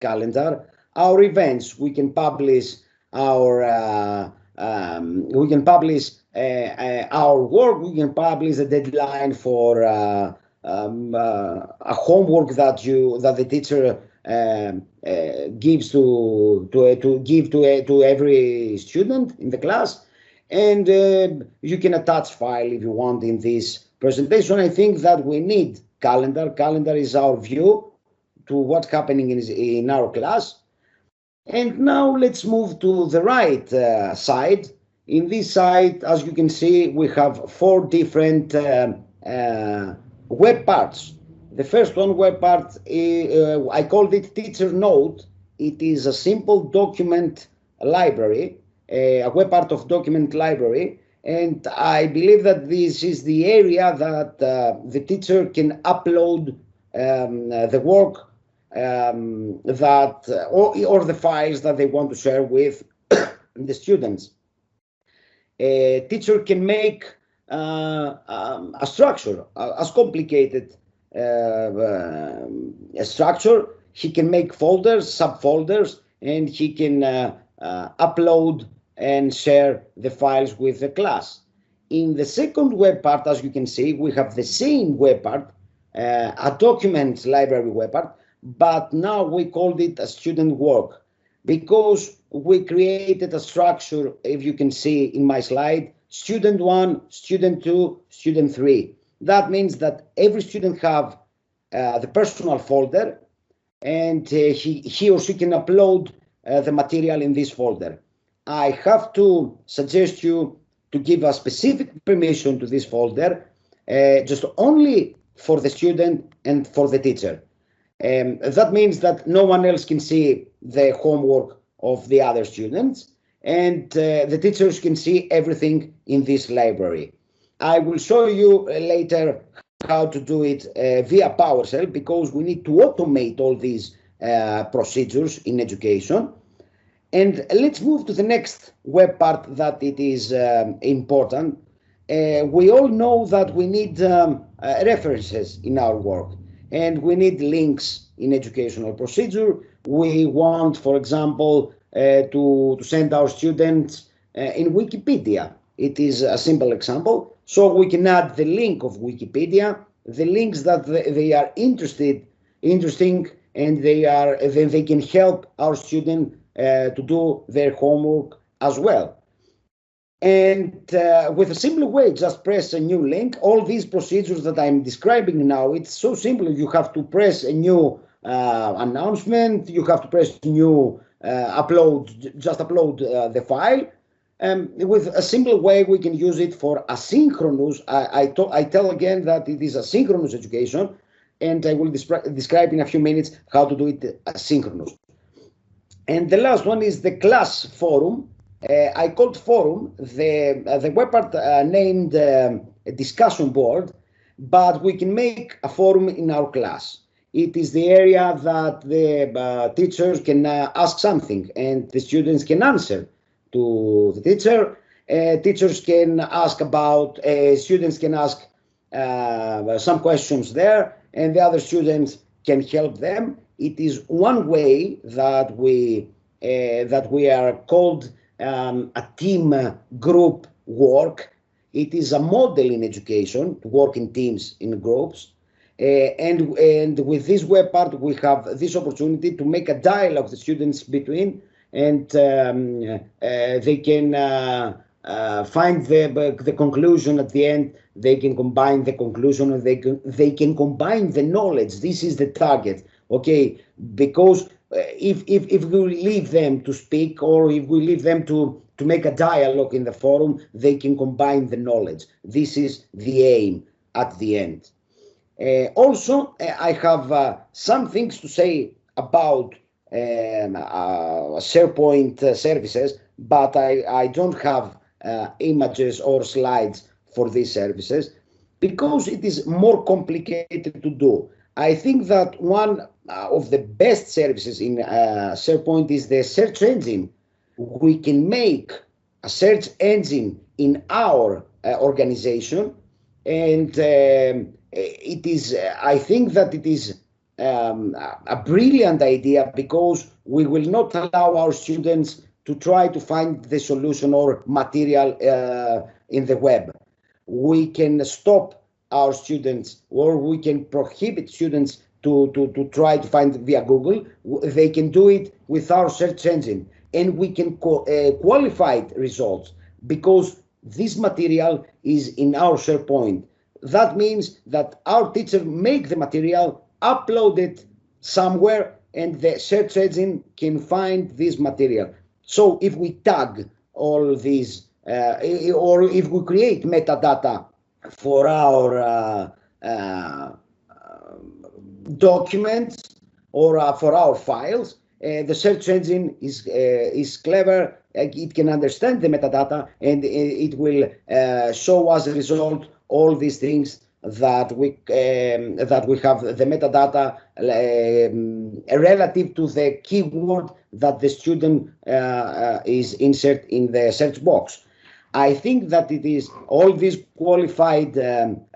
calendar, our events. We can publish our our work. We can publish a deadline for a homework that the teacher gives to every student in the class, and you can attach file if you want in this presentation. I think that we need calendar. Calendar is our view to what's happening in our class. And now let's move to the right side. In this side, as you can see, we have 4 different web parts. The first one, web part, I called it Teacher Note. It is a simple document library, a web part of document library. And I believe that this is the area that the teacher can upload the work or the files that they want to share with the students. A teacher can make a structure, as complicated a structure. He can make folders, subfolders, and he can upload and share the files with the class. In the second web part, as you can see, we have the same web part, a document library web part, but now we called it a student work because we created a structure, if you can see in my slide, student 1, student 2, student 3. That means that every student have the personal folder, and he or she can upload the material in this folder. I have to suggest you to give a specific permission to this folder, just only for the student and for the teacher. That means that no one else can see the homework of the other students, and the teachers can see everything in this library. I will show you later how to do it via PowerShell, because we need to automate all these procedures in education. And let's move to the next web part that it is important. We all know that we need references in our work, and we need links in educational procedure. We want, for example, to send our students in Wikipedia. It is a simple example. So we can add the link of Wikipedia, the links that they are interesting, and they can help our student to do their homework as well. And with a simple way, just press a new link. All these procedures that I'm describing now, it's so simple. You have to press a new announcement. You have to press new upload, just upload the file. With a simple way, we can use it for asynchronous. I tell again that it is asynchronous education, and I will describe in a few minutes how to do it asynchronous. And the last one is the class forum. I called forum the web part named a discussion board, but we can make a forum in our class. It is the area that the teachers can ask something, and the students can answer to the teacher. Teachers can ask about, students can ask some questions there, and the other students can help them. It is one way that we are called a team group work. It is a model in education to work in teams, in groups. And with this web part, we have this opportunity to make a dialogue the students between, and they can find the conclusion at the end. They can combine the conclusion, and they can combine the knowledge. This is the target, okay? Because if we leave them to speak, or if we leave them to make a dialogue in the forum, they can combine the knowledge. This is the aim at the end. Also, I have some things to say about SharePoint services, but I don't have images or slides for these services because it is more complicated to do. I think that one of the best services in SharePoint is the search engine. We can make a search engine in our organization, and it is, I think that it is a brilliant idea, because we will not allow our students to try to find the solution or material in the web. We can stop our students, or we can prohibit students to try to find via Google. They can do it with our search engine, and we can qualify results, because this material is in our SharePoint. That means that our teacher make the material, upload it somewhere, and the search engine can find this material. So if we tag all these, or if we create metadata for our documents or for our files, the search engine is clever. It can understand the metadata, and it will show as a result all these things that we have the metadata relative to the keyword that the student is insert in the search box. I think that it is all these qualified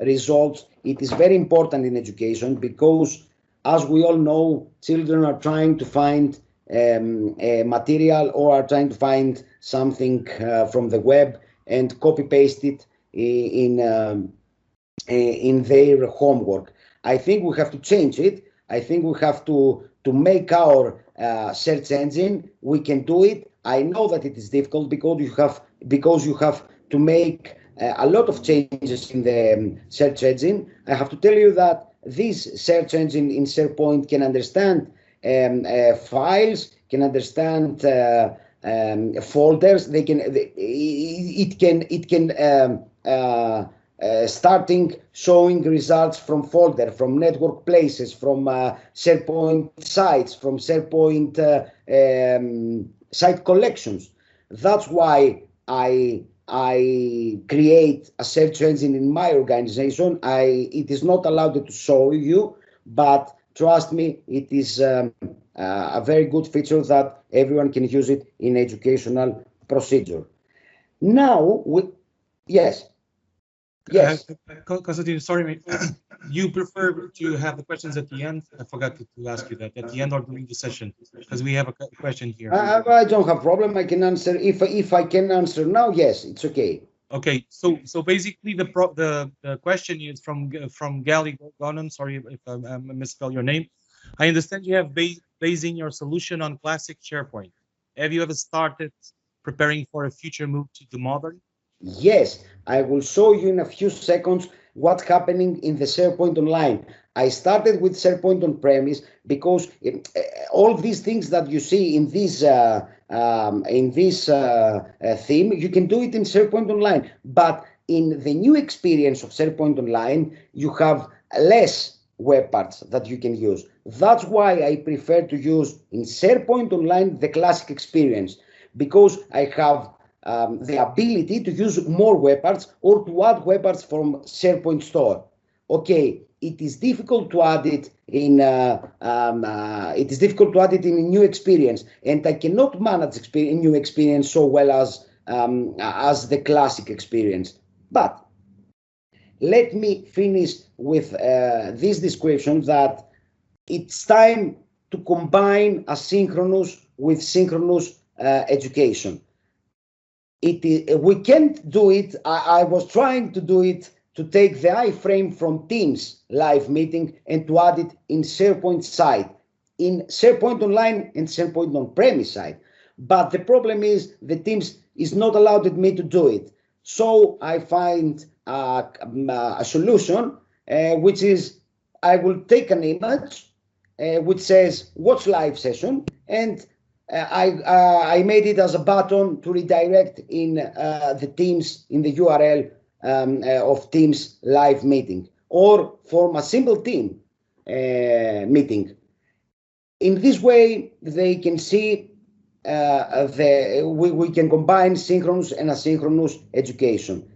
results. It is very important in education, because, as we all know, children are trying to find material, or are trying to find something from the web and copy paste it in their homework. I think we have to change it. I think we have to make our search engine. We can do it. I know that it is difficult, because you have to make a lot of changes in the search engine. I have to tell you that this search engine in SharePoint can understand files, can understand folders. It can starting showing results from folder, from network places, from SharePoint sites, from SharePoint site collections. That's why I create a search engine in my organization. It is not allowed to show you, but trust me, it is a very good feature that everyone can use it in educational procedure. Now, yes. Yes. Konstantinos, sorry, mate. You prefer to have the questions at the end? I forgot to ask you that, at the end or during the session, because we have a question here. I don't have problem. I can answer. If I can answer now, yes, it's okay. Okay, so basically the question is from Gali Gonan. Sorry if I misspell your name. I understand you have basing your solution on classic SharePoint. Have you ever started preparing for a future move to the modern? Yes, I will show you in a few seconds what's happening in the SharePoint Online. I started with SharePoint on premise, because all these things that you see in this theme, you can do it in SharePoint Online. But in the new experience of SharePoint Online, you have less web parts that you can use. That's why I prefer to use in SharePoint Online the classic experience, because I have the ability to use more web parts, or to add web parts from SharePoint Store. Okay, it is difficult to add it in. It is difficult to add it in a new experience, and I cannot manage new experience so well as the classic experience. But let me finish with this description that it's time to combine asynchronous with synchronous education. We can't do it. I was trying to do it, to take the iframe from Teams live meeting and to add it in SharePoint site, in SharePoint Online and SharePoint on-premise site. But the problem is the Teams is not allowed me to do it. So I find a solution, which is I will take an image which says watch live session, and I made it as a button to redirect in the Teams, in the URL of Teams live meeting, or form a simple team meeting. In this way, they can see we can combine synchronous and asynchronous education.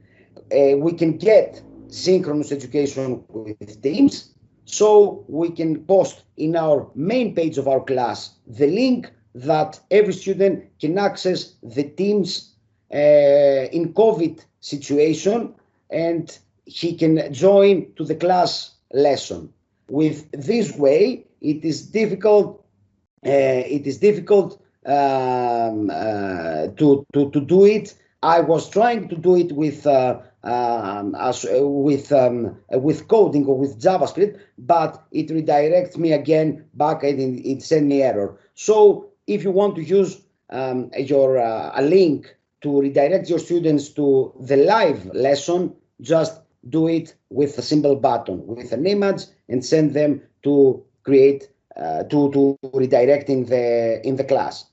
We can get synchronous education with Teams, so we can post in our main page of our class the link that every student can access the Teams in COVID situation, and he can join to the class lesson. With this way, it is difficult. It is difficult to do it. I was trying to do it with coding or with JavaScript, but it redirects me again back and it sends me error. So if you want to use a link to redirect your students to the live lesson, just do it with a simple button, with an image, and send them to create to redirect in the class.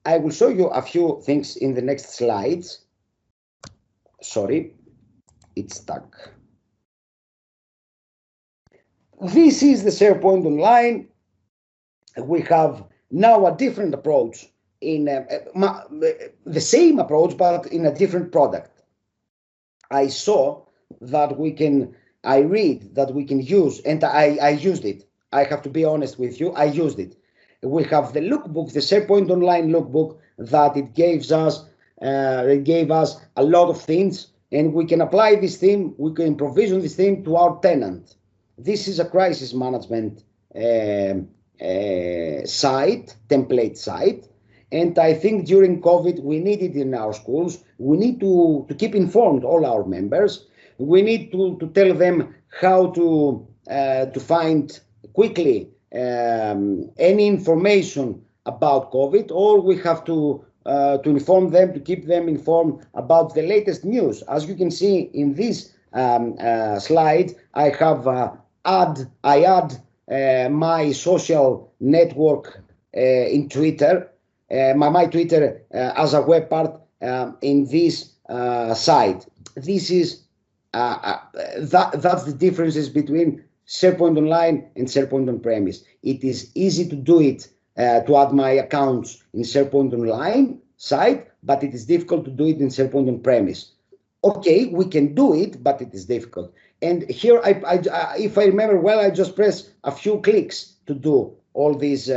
I will show you a few things in the next slides. Sorry, it's stuck. This is the SharePoint Online. We have now a different approach, in the same approach, but in a different product. I saw that I read that we can use, and I used it. I have to be honest with you, I used it. We have the lookbook, the SharePoint Online lookbook, that it gave us a lot of things, and we can apply this theme, we can provision this theme to our tenant. This is a crisis management site, template site, and I think during COVID we need it in our schools. We need to keep informed all our members. We need to tell them how to find quickly any information about COVID, or we have to inform them, to keep them informed about the latest news. As you can see in this slide, I have add my social network in Twitter, my Twitter as a web part in this site. This is that's the differences between SharePoint Online and SharePoint On-Premise. It is easy to do it, to add my accounts in SharePoint Online site, but it is difficult to do it in SharePoint On-Premise. Okay, we can do it, but it is difficult. And here, if I remember well, I just press a few clicks to do all these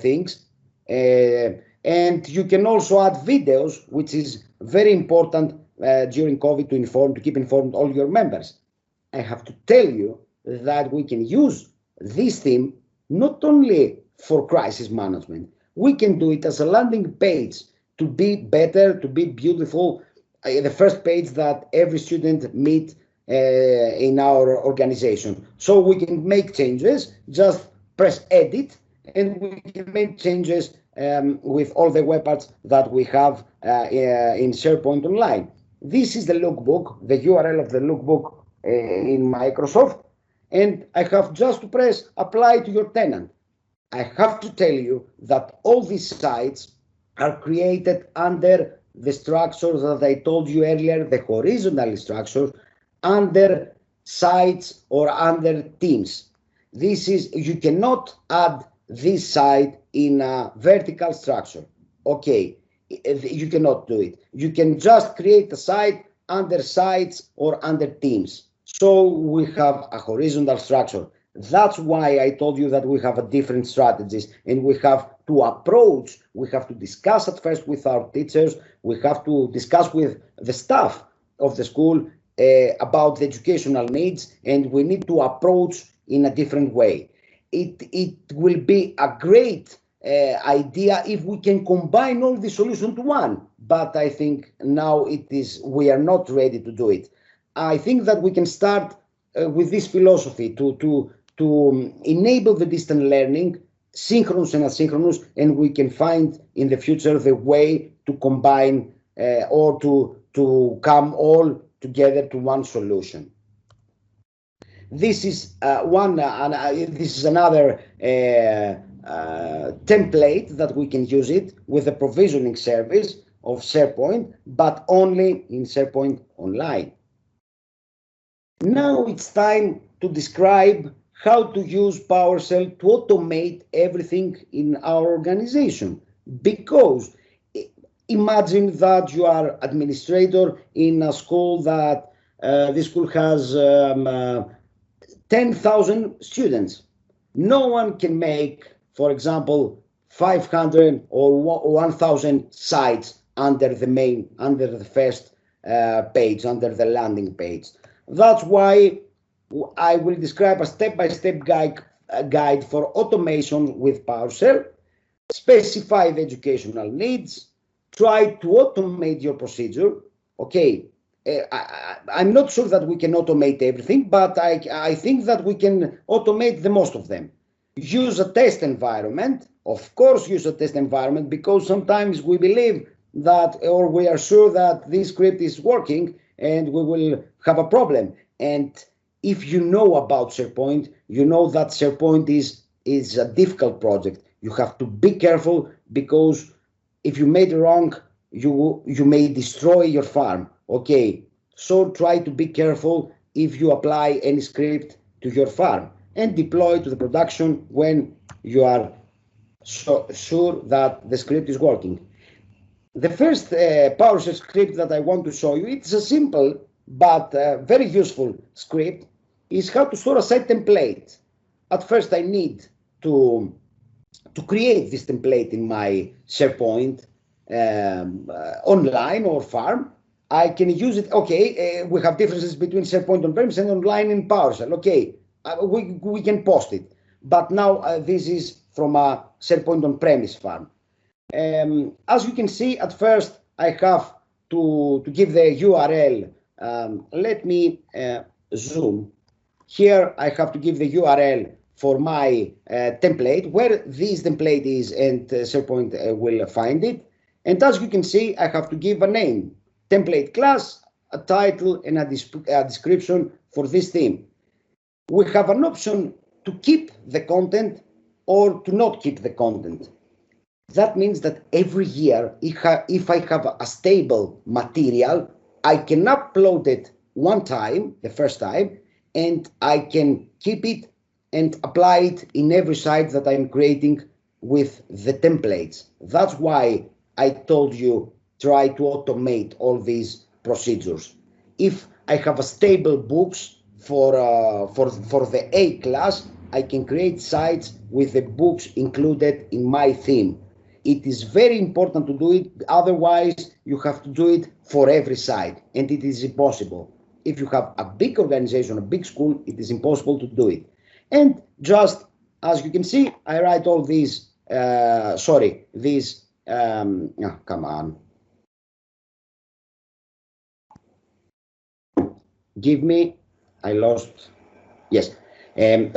things. And you can also add videos, which is very important during COVID to keep informed all your members. I have to tell you that we can use this theme not only for crisis management, we can do it as a landing page to be better, to be beautiful, the first page that every student meet in our organization. So we can make changes, just press edit, and we can make changes with all the web parts that we have in SharePoint Online. This is the lookbook, the URL of the lookbook in Microsoft, and I have just to press apply to your tenant. I have to tell you that all these sites are created under the structures that I told you earlier, the horizontal structure, under sites or under teams. This is, you cannot add this site in a vertical structure. Okay, you cannot do it. You can just create a site under sites or under teams. So we have a horizontal structure. That's why I told you that we have a different strategies, and we have to approach, we have to discuss at first with our teachers, we have to discuss with the staff of the school about the educational needs, and we need to approach in a different way. It will be a great idea if we can combine all the solutions to one, but I think now we are not ready to do it. I think that we can start with this philosophy to enable the distant learning, synchronous and asynchronous, and we can find in the future the way to combine or to come all together to one solution. This is this is another template that we can use it with the provisioning service of SharePoint, but only in SharePoint Online. Now it's time to describe how to use PowerShell to automate everything in our organization. Because imagine that you are administrator in a school that this school has 10,000 students. No one can make, for example, 500 or 1,000 sites under the first page, under the landing page. That's why I will describe a step-by-step guide guide for automation with PowerShell, specify the educational needs, try to automate your procedure. Okay, I'm not sure that we can automate everything, but I think that we can automate the most of them. Use a test environment. Of course, use a test environment, because sometimes we believe that, or we are sure that this script is working and we will have a problem. And if you know about SharePoint, you know that SharePoint is a difficult project. You have to be careful, because if you made it wrong, you may destroy your farm. Okay, so try to be careful if you apply any script to your farm, and deploy to the production when you are sure that the script is working. The first PowerShell script that I want to show you, it's a simple but very useful script, is how to store a site template. At first, I need to create this template in my SharePoint online or farm. I can use it. Okay, we have differences between SharePoint on-premise and online in PowerShell. Okay, we can post it. But now this is from a SharePoint on-premise farm. As you can see, at first I have to give the URL. Let me zoom. Here I have to give the URL for my template, where this template is, and SharePoint will find it. And as you can see, I have to give a name, template class, a title, and a description for this theme. We have an option to keep the content or to not keep the content. That means that every year, if I have a stable material, I can upload it one time, the first time, and I can keep it and apply it in every site that I'm creating with the templates. That's why I told you try to automate all these procedures. If I have a stable books for the A class, I can create sites with the books included in my theme. It is very important to do it, otherwise you have to do it for every site, and it is impossible. If you have a big organization, a big school, it is impossible to do it. And just as you can see, I write all these, come on. Give me, I lost, yes.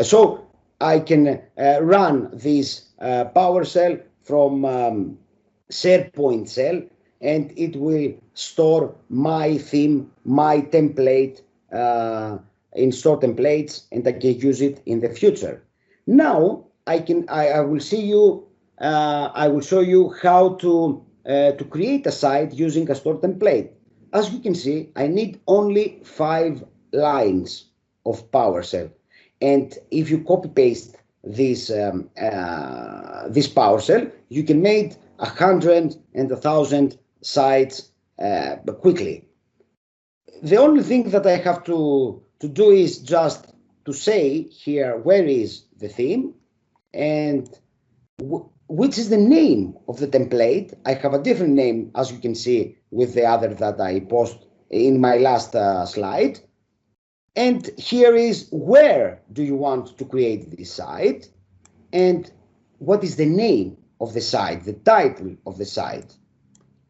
So I can run this PowerShell from SharePoint cell, and it will store my theme, my template in store templates, and I can use it in the future. Now I will show you how to create a site using a store template. As you can see, I need only 5 lines of PowerShell, and if you copy paste this PowerShell, you can make 100 and 1,000 sites quickly. The only thing that I have to do is just to say here where is the theme and which is the name of the template. I have a different name, as you can see, with the other that I post in my last slide. And here is where do you want to create this site, and what is the name of the site, the title of the site.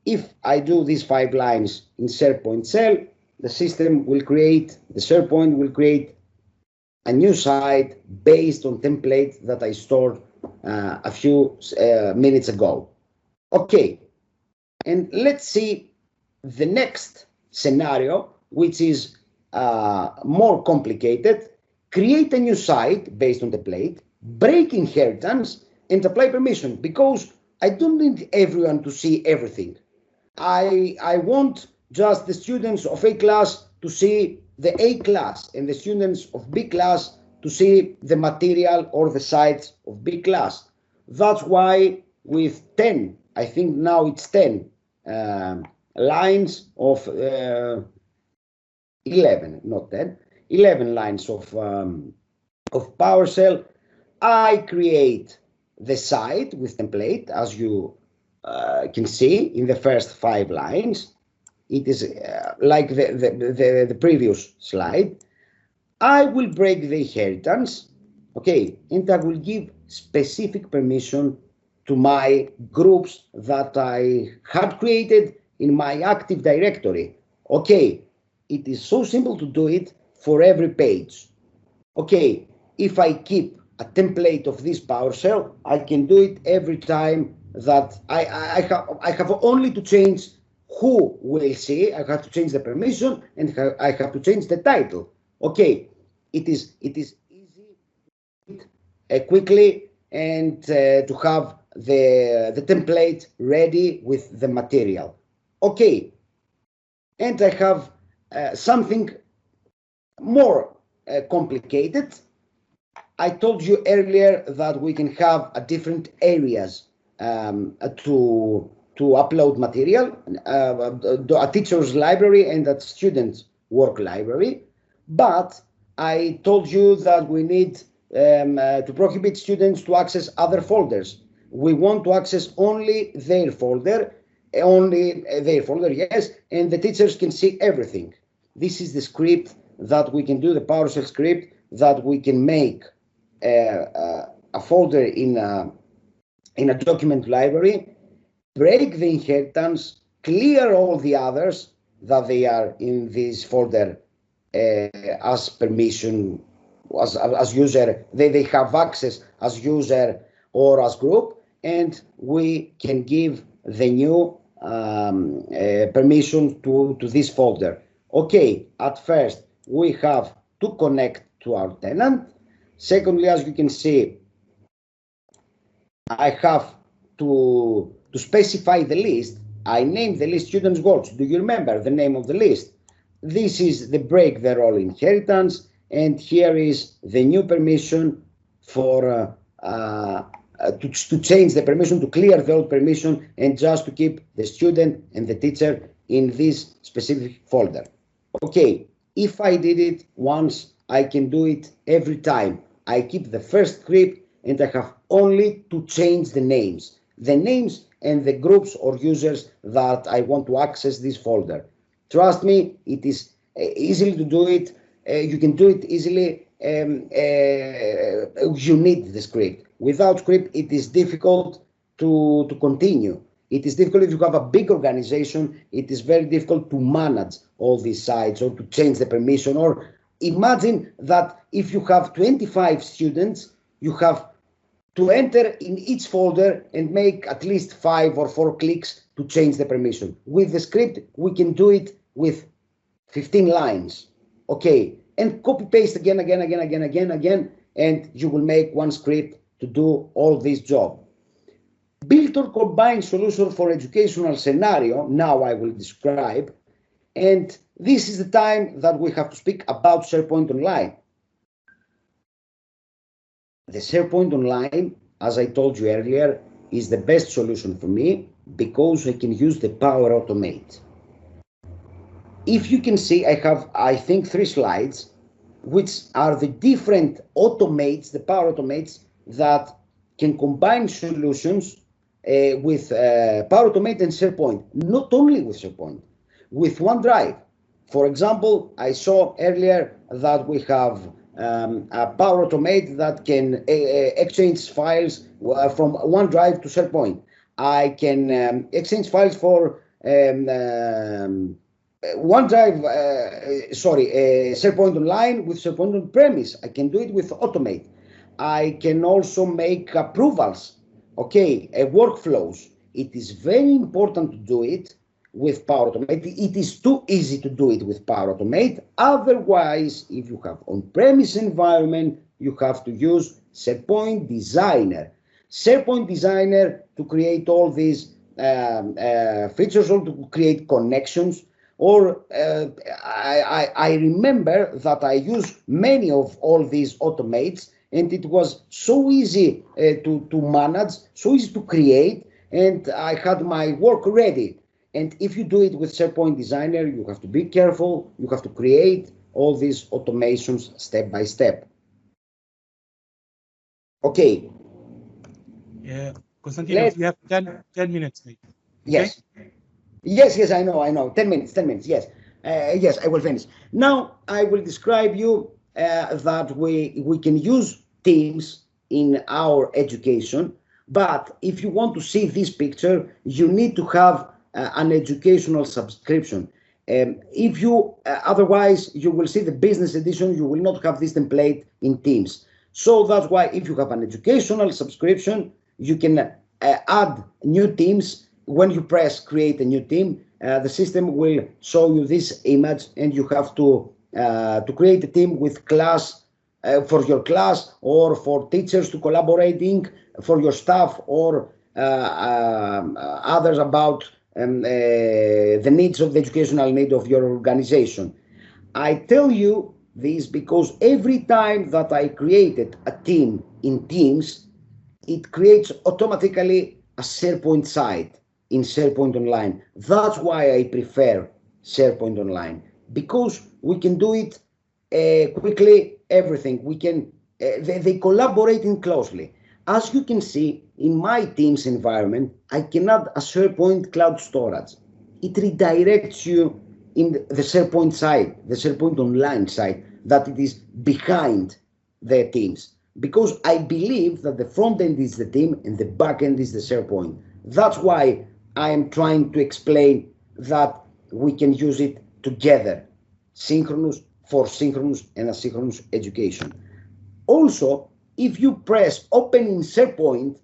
If I do these 5 lines in SharePoint cell, the system will create, the SharePoint will create a new site based on template that I stored a few minutes ago. Okay, and let's see the next scenario, which is more complicated. Create a new site based on template, break inheritance, and apply permission, because I don't need everyone to see everything. I want just the students of A class to see the A class, and the students of B class to see the material or the sites of B class. That's why with 10, I think now it's 10 lines of 11, not 10, 11 lines of PowerShell, I create the site with template, as you can see in the first 5 lines. It is like the previous slide. I will break the inheritance. Okay, and I will give specific permission to my groups that I had created in my Active Directory. Okay, it is so simple to do it for every page. Okay, if I keep a template of this PowerShell, I can do it every time that I have only to change who will see. I have to change the permission, and I have to change the title. Okay, it is easy quickly, and to have the template ready with the material. Okay, and I have something more complicated. I told you earlier that we can have different areas to upload material, a teacher's library and a student's work library. But I told you that we need to prohibit students to access other folders. We want to access only their folder, yes, and the teachers can see everything. This is the script that we can do, the PowerShell script that we can make a folder in a document library, break the inheritance, clear all the others that they are in this folder as permission, as user, they have access as user or as group, and we can give the new permission to this folder. Okay, at first we have to connect to our tenant. Secondly, as you can see, I have to specify the list. I named the list students' works. Do you remember the name of the list? This is the break the role inheritance, and here is the new permission for to change the permission, to clear the old permission, and just to keep the student and the teacher in this specific folder. Okay, if I did it once, I can do it every time. I keep the first script, and I have only to change the names and the groups or users that I want to access this folder. Trust me, it is easy to do it. You can do it easily. You need the script. Without script, it is difficult to continue. It is difficult if you have a big organization. It is very difficult to manage all these sites or to change the permission. Or imagine that if you have 25 students, you have to enter in each folder and make at least 5 or 4 clicks to change the permission. With the script, we can do it with 15 lines. Okay, and copy paste again, and you will make one script to do all this job. Build or combine solution for educational scenario, now I will describe, and this is the time that we have to speak about SharePoint Online. The SharePoint Online, as I told you earlier, is the best solution for me because I can use the Power Automate. If you can see, I have, I think, 3 slides, which are the different automates, the Power Automates that can combine solutions with Power Automate and SharePoint, not only with SharePoint, with OneDrive. For example, I saw earlier that we have a Power Automate that can exchange files from OneDrive to SharePoint. I can exchange files for OneDrive, SharePoint Online with SharePoint on premise. I can do it with Automate. I can also make approvals, okay, workflows. It is very important to do it with Power Automate. It is too easy to do it with Power Automate. Otherwise, if you have on-premise environment, you have to use SharePoint Designer. SharePoint Designer to create all these features or to create connections. Or I remember that I used many of all these automates, and it was so easy to manage, so easy to create, and I had my work ready. And if you do it with SharePoint Designer, you have to be careful. You have to create all these automations step by step. Okay. Yeah, Konstantinos, you have 10 minutes, mate. Okay? Yes. Yes, I know. 10 minutes, yes. Yes, I will finish. Now I will describe you that we can use Teams in our education. But if you want to see this picture, you need to have an educational subscription. If you otherwise, you will see the business edition, you will not have this template in Teams. So that's why if you have an educational subscription, you can add new teams. When you press create a new team, the system will show you this image, and you have to create a team with class for your class, or for teachers to collaborating, for your staff, or others about the needs of the educational need of your organization. I tell you this because every time that I created a team in Teams, it creates automatically a SharePoint site in SharePoint Online. That's why I prefer SharePoint Online, because we can do it quickly, everything. We can, they collaborating closely. As you can see, in my Teams environment, I can add a SharePoint cloud storage. It redirects you in the SharePoint site, the SharePoint Online site, that it is behind the Teams. Because I believe that the front end is the team and the back end is the SharePoint. That's why I am trying to explain that we can use it together, synchronous for synchronous and asynchronous education. Also, if you press open in SharePoint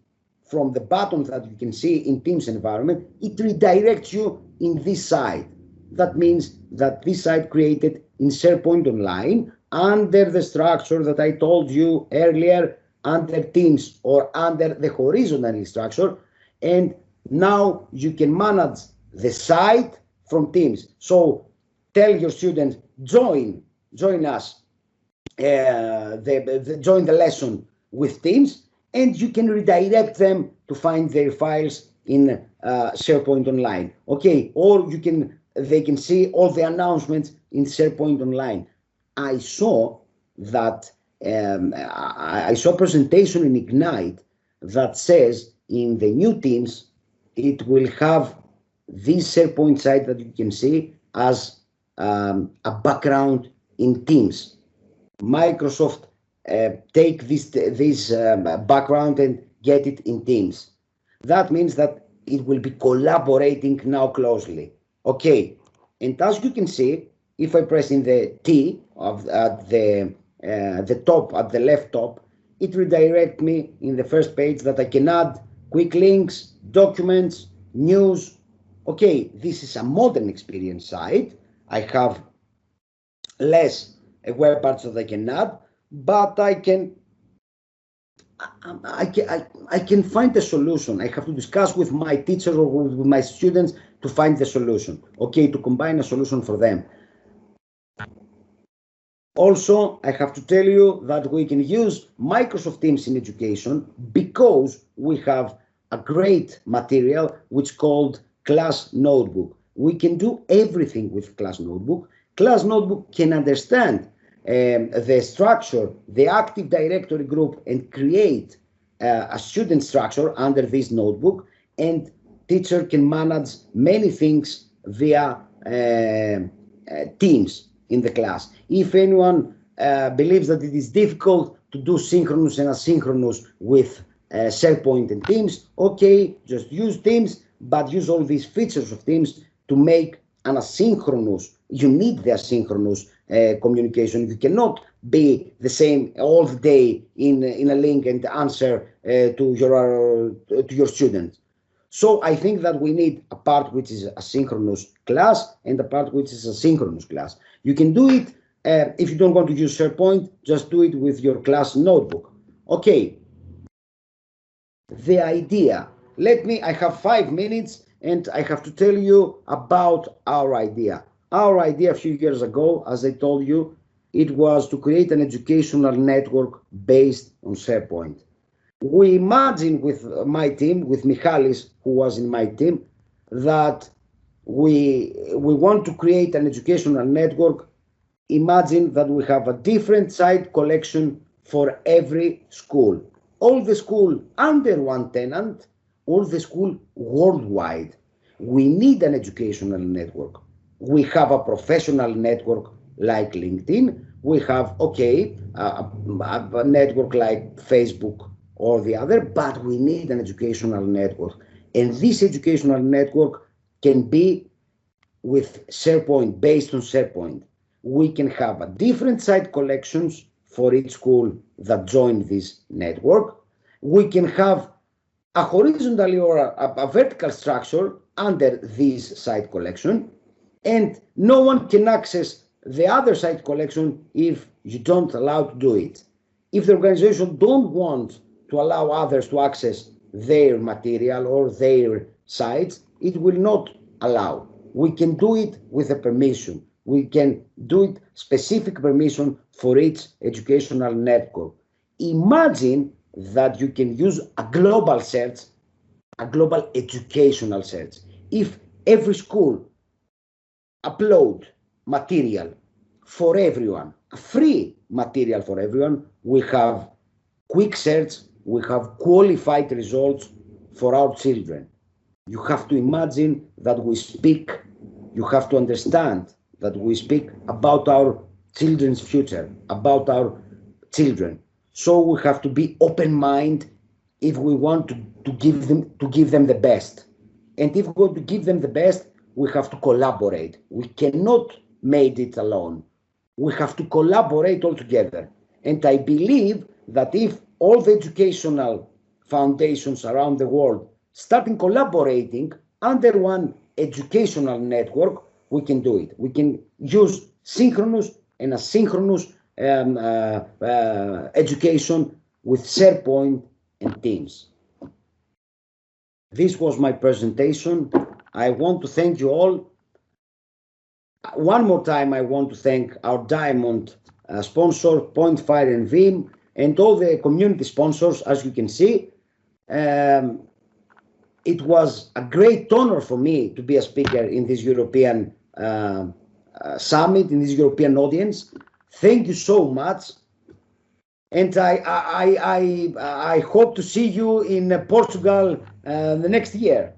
from the button that you can see in Teams environment, it redirects you in this site. That means that this site created in SharePoint Online under the structure that I told you earlier, under Teams or under the horizontal structure, and now you can manage the site from Teams. So tell your students, join us, join the lesson with Teams, and you can redirect them to find their files in SharePoint Online. Okay, or they can see all the announcements in SharePoint Online. I saw that I saw a presentation in Ignite that says in the new Teams it will have this SharePoint site that you can see as a background in Teams. Microsoft take this background and get it in Teams. That means that it will be collaborating now closely. Okay, and as you can see, if I press in the T of the top, at the left top, it redirects me in the first page that I can add quick links, documents, news. Okay, this is a modern experience site. I have less web parts that I can add, but I can find a solution. I have to discuss with my teacher or with my students to find the solution. Okay, to combine a solution for them. Also, I have to tell you that we can use Microsoft Teams in education because we have a great material which is called Class Notebook. We can do everything with Class Notebook. Class Notebook can understand the structure, the Active Directory group, and create a student structure under this notebook, and teacher can manage many things via Teams in the class. If anyone believes that it is difficult to do synchronous and asynchronous with SharePoint and Teams, okay, just use Teams, but use all these features of Teams to make an asynchronous. You need the asynchronous communication. You cannot be the same all the day in a link and answer to your students. So I think that we need a part which is a synchronous class and a part which is a synchronous class. You can do it if you don't want to use SharePoint, just do it with your class notebook. Okay. The idea. I have 5 minutes and I have to tell you about our idea. Our idea a few years ago, as I told you, it was to create an educational network based on SharePoint. We imagined with my team, with Michalis, who was in my team, that we want to create an educational network. Imagine that we have a different site collection for every school. All the school under one tenant, all the school worldwide. We need an educational network. We have a professional network like LinkedIn, we have, okay, a network like Facebook or the other, but we need an educational network. And this educational network can be with SharePoint, based on SharePoint. We can have a different site collections for each school that join this network. We can have a horizontal or a vertical structure under this site collection, and no one can access the other site collection if you don't allow to do it. If the organization don't want to allow others to access their material or their sites, it will not allow. We can do it with a permission. We can do it specific permission for each educational network. Imagine that you can use a global search, a global educational search. If every school upload material for everyone, free material for everyone, we have quick search, we have qualified results for our children. You have to imagine that we speak, you have to understand that we speak about our children's future, about our children. So we have to be open-minded if we want to give them the best. And if we want to give them the best, we have to collaborate. We cannot make it alone. We have to collaborate all together. And I believe that if all the educational foundations around the world starting collaborating under one educational network, we can do it. We can use synchronous and asynchronous education with SharePoint and Teams. This was my presentation. I want to thank you all. One more time, I want to thank our diamond sponsor, Point Fire and Vim, and all the community sponsors. As you can see, it was a great honor for me to be a speaker in this European summit, in this European audience. Thank you so much. And I hope to see you in Portugal the next year.